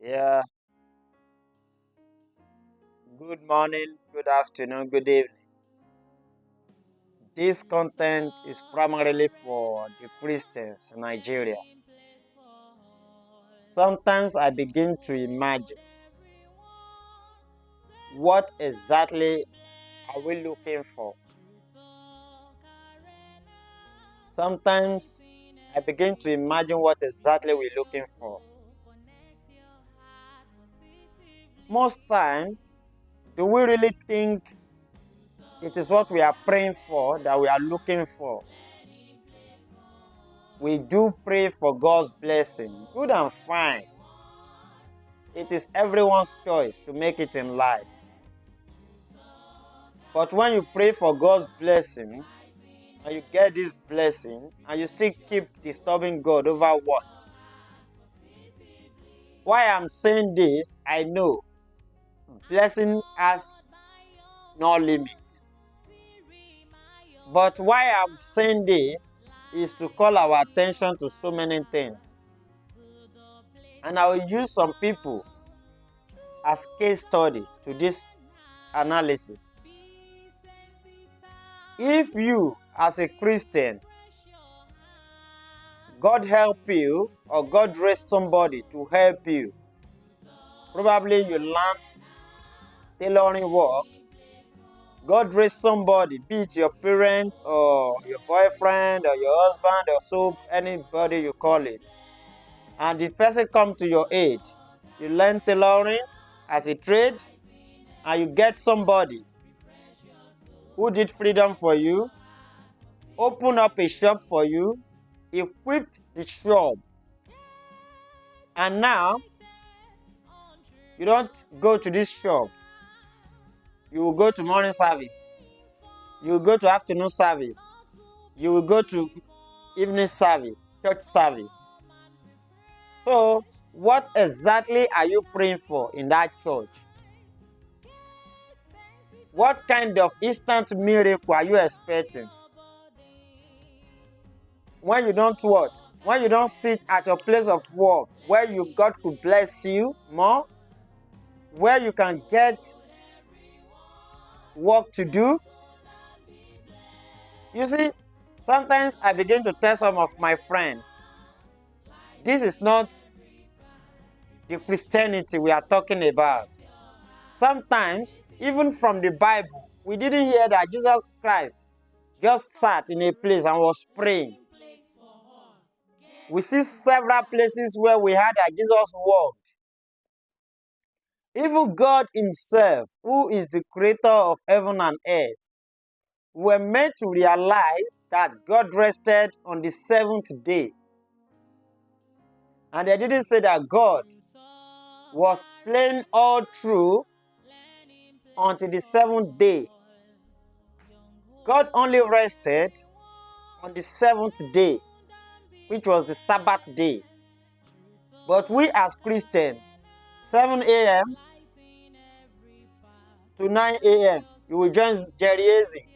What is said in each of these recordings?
Yeah, good morning, good afternoon, good evening. This content is primarily for the Christians in Nigeria. Sometimes I begin to imagine what exactly are we looking for? Sometimes I begin to imagine what exactly we're looking for. Most time, do we really think it is what we are praying for that we are looking for? We do pray for God's blessing, good and fine. It is everyone's choice to make it in life. But when you pray for God's blessing and you get this blessing and you still keep disturbing God over what? Why I'm saying this, I know blessing has no limit. But why I'm saying this is to call our attention to so many things. And I will use some people as case studies to this analysis. If you, as a Christian, God help you or God raised somebody to help you, probably you learned tailoring work, God raised somebody, be it your parent or your boyfriend or your husband or so, anybody you call it, and the person come to your aid, you learn tailoring as a trade, and you get somebody who did freedom for you, open up a shop for you, equipped the shop, and now you don't go to this shop. You will go to morning service. You will go to afternoon service. You will go to evening service, church service. So, what exactly are you praying for in that church? What kind of instant miracle are you expecting? When you don't what? When you don't sit at your place of work where God could bless you more, where you can get work to do. You see, sometimes I begin to tell some of my friends, this is not the Christianity we are talking about. Sometimes, even from the Bible, we didn't hear that Jesus Christ just sat in a place and was praying. We see several places where we heard that Jesus walked. Even God himself, who is the creator of heaven and earth, were made to realize that God rested on the seventh day. And they didn't say that God was playing all through until the seventh day. God only rested on the seventh day, which was the Sabbath day. But we as Christians, 7 a.m. to 9 a.m., you will join Jerryezi.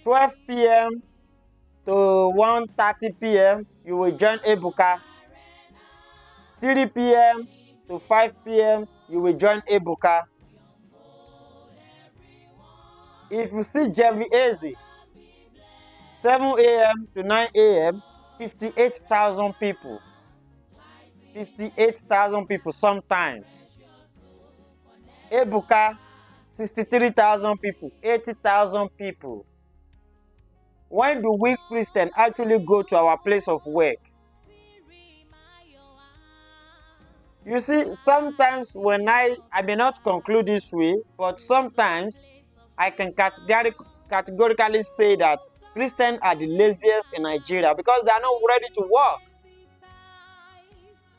12 p.m. to 1:30 p.m., you will join Ebuka. 3 p.m. to 5 p.m., you will join Ebuka. If you see Jerryezi, 7 a.m. to 9 a.m., 58,000 people. 58,000 people sometimes. Ebuka, 63,000 people, 80,000 people. When do we Christians actually go to our place of work? You see, sometimes when I may not conclude this way, but sometimes I can categorically say that Christians are the laziest in Nigeria because they are not ready to work.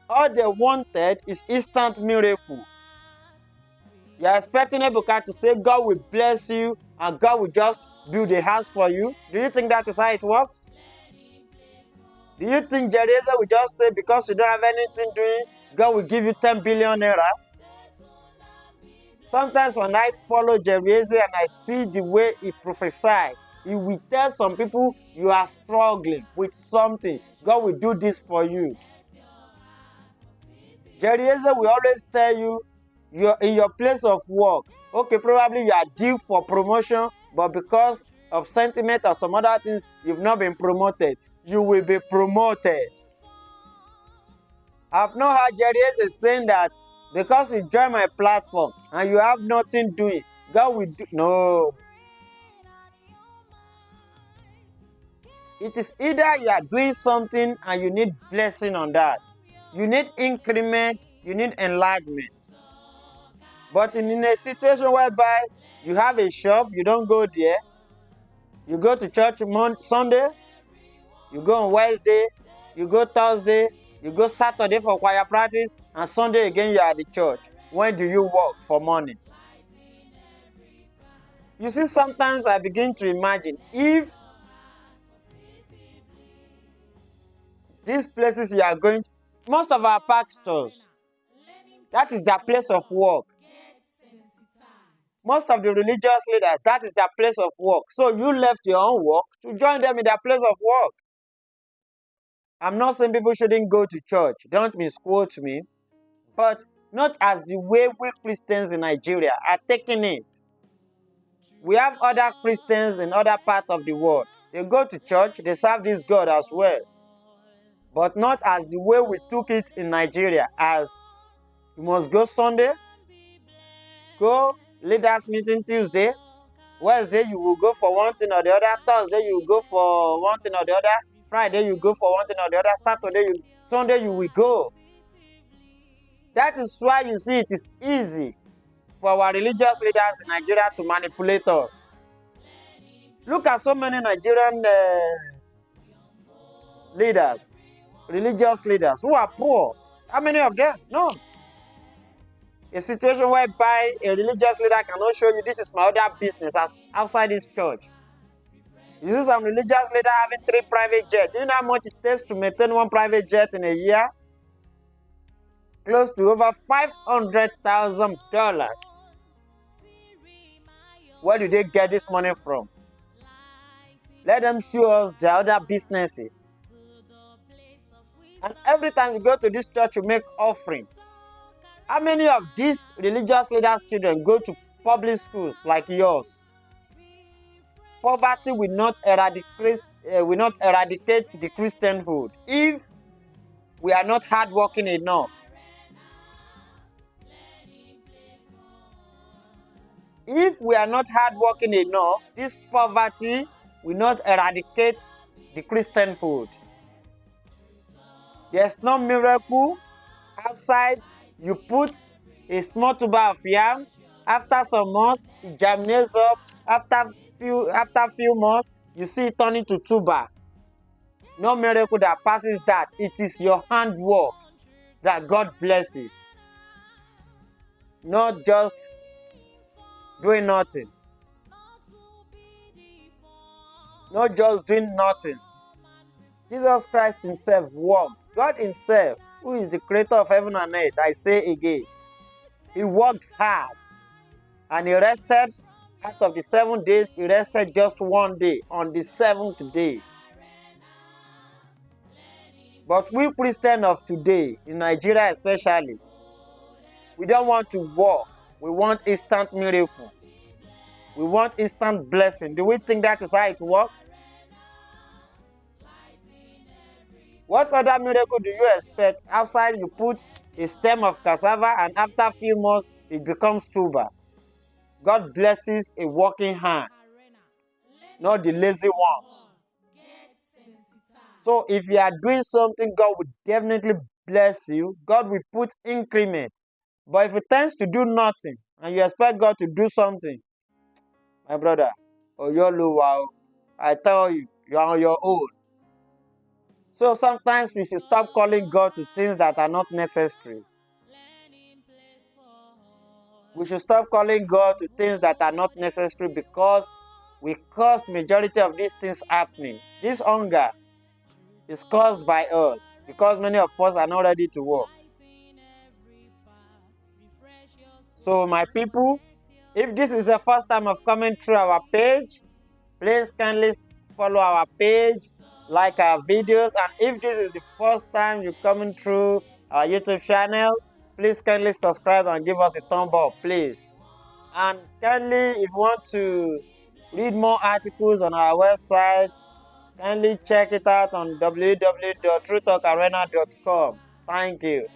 All they wanted is instant miracle. You are expecting Ebuka to say God will bless you and God will just build a house for you. Do you think that is how it works? Do you think Jereza will just say because you don't have anything doing, God will give you 10 billion naira? Sometimes when I follow Jereza and I see the way he prophesies, he will tell some people you are struggling with something. God will do this for you. Jerry Eze will always tell you, you're in your place of work. Okay, probably you are due for promotion, but because of sentiment or some other things, you've not been promoted. You will be promoted. I've not heard Jerry Eze saying that because you join my platform and you have nothing doing, God will do. No. It is either you are doing something and you need blessing on that. You need increment, you need enlargement. But in a situation whereby you have a shop, you don't go there, you go to church Sunday, you go on Wednesday, you go Thursday, you go Saturday for choir practice, and Sunday again you are at the church. When do you work for money? You see, sometimes I begin to imagine if these places you are going to, most of our pastors, that is their place of work. Most of the religious leaders, that is their place of work. So you left your own work to join them in their place of work. I'm not saying people shouldn't go to church. Don't misquote me. But not as the way we Christians in Nigeria are taking it. We have other Christians in other parts of the world. They go to church, they serve this God as well. But not as the way we took it in Nigeria, as you must go Sunday, go leaders meeting Tuesday, Wednesday you will go for one thing or the other, Thursday you will go for one thing or the other, Friday you go for one thing or the other, Sunday you will go. That is why you see it is easy for our religious leaders in Nigeria to manipulate us. Look at so many Nigerian leaders, religious leaders who are poor. How many of them? None. A situation whereby a religious leader cannot show you, this is my other business as outside this church. You see some religious leader having 3 private jets. Do you know how much it takes to maintain one private jet in a year? Close to over $500,000. Where do they get this money from? Let them show us their other businesses. And every time you go to this church, you make offering. How many of these religious leaders' children go to public schools like yours? Poverty will not eradicate the Christianhood if we are not hardworking enough. If we are not hardworking enough, this poverty will not eradicate the Christianhood. There's no miracle outside. You put a small tuber of yam, after some months, it germinates up. After few months, you see it turn into tuber. No miracle that passes that. It is your handwork that God blesses. Not just doing nothing. Not just doing nothing. Jesus Christ himself worked. God himself, who is the creator of heaven and earth, I say again, he worked hard and he rested. Out of the 7 days, he rested just 1 day, on the 7th day. But we Christians of today, in Nigeria especially, we don't want to work. We want instant miracle. We want instant blessing. Do we think that is how it works? What other miracle do you expect? Outside you put a stem of cassava and after a few months it becomes tuber. God blesses a working hand, not the lazy ones. So if you are doing something, God will definitely bless you. God will put increment. But if it tends to do nothing and you expect God to do something, my brother, I tell you, you are on your own. So sometimes we should stop calling God to things that are not necessary. We should stop calling God to things that are not necessary because we cause majority of these things happening. This hunger is caused by us because many of us are not ready to work. So my people, if this is the first time of coming through our page, please kindly follow our page, like our videos, and if this is the first time you're coming through our YouTube channel, please kindly subscribe and give us a thumb up, please. And kindly, if you want to read more articles on our website, kindly check it out on www.truetalkarena.com. Thank you.